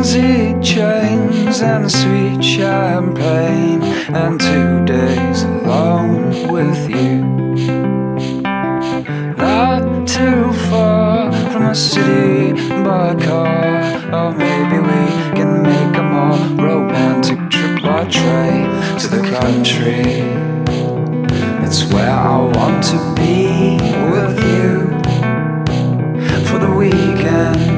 daisy chains and sweet champagne, and 2 days alone with you. Not too far from the city by car, or maybe we can make a more romantic trip by train to the country. It's where I want to be with you for the weekend.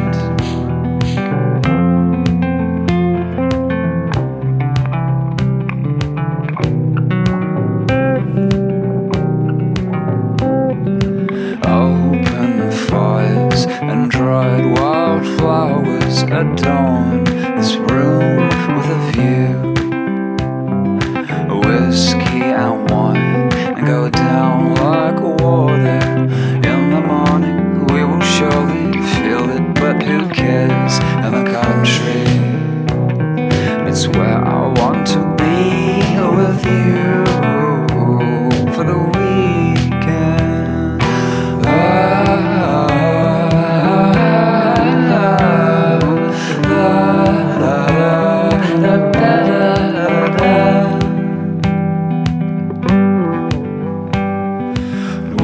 Open fires and dried wildflowers adorn this room with a view. Whiskey and wine and go down like water. In the morning we will surely feel it, but who cares? In the country, it's where I want to be with you for the weekend.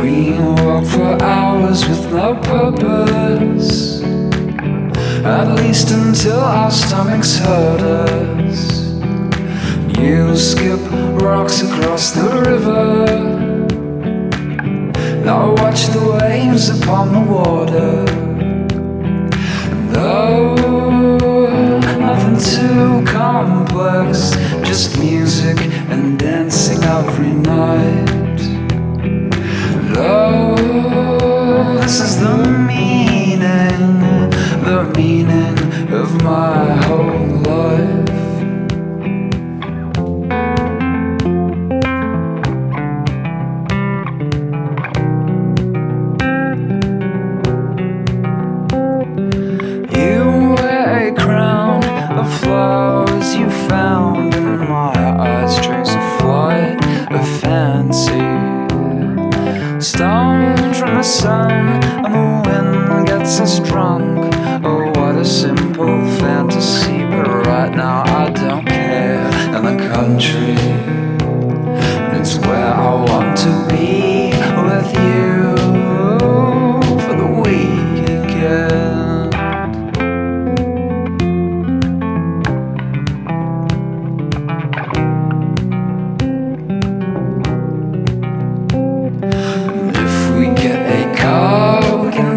We walk for hours with no purpose, at least until our stomachs hurt us. You skip rocks across the river, now watch the waves upon the water. And though nothing too complex, just music and dancing every night. Oh, this is the meaning of my whole life. You wear a crown of flowers you found, and my eyes trace a flight of fancy. Stoned from the sun and the wind gets us drunk. Oh, what a simple fantasy, but right now I don't care. In the country, it's where I want to be with you for the weekend.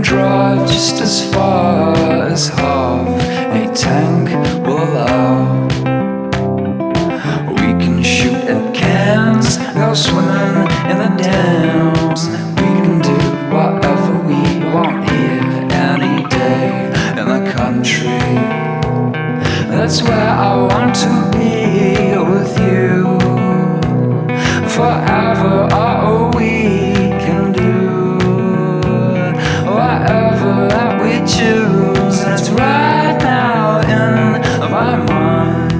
Drive just as far as half a tank will allow. We can shoot at cans, go swimming in the dams. We can do whatever we want here any day in the country. That's where I want to be with you forever. Oh, we can do whatever that we choose. That's right now in my mind.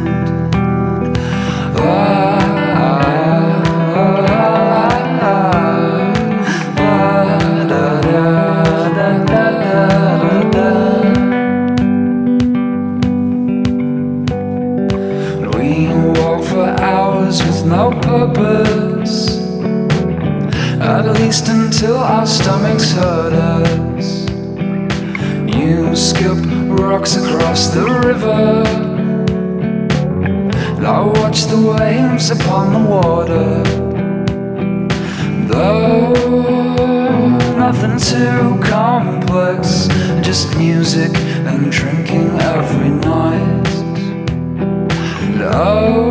We walk for hours with no purpose, at least until our stomachs hurt us. You skip rocks across the river, I watch the waves upon the water. Though nothing too complex, just music and drinking every night. Oh,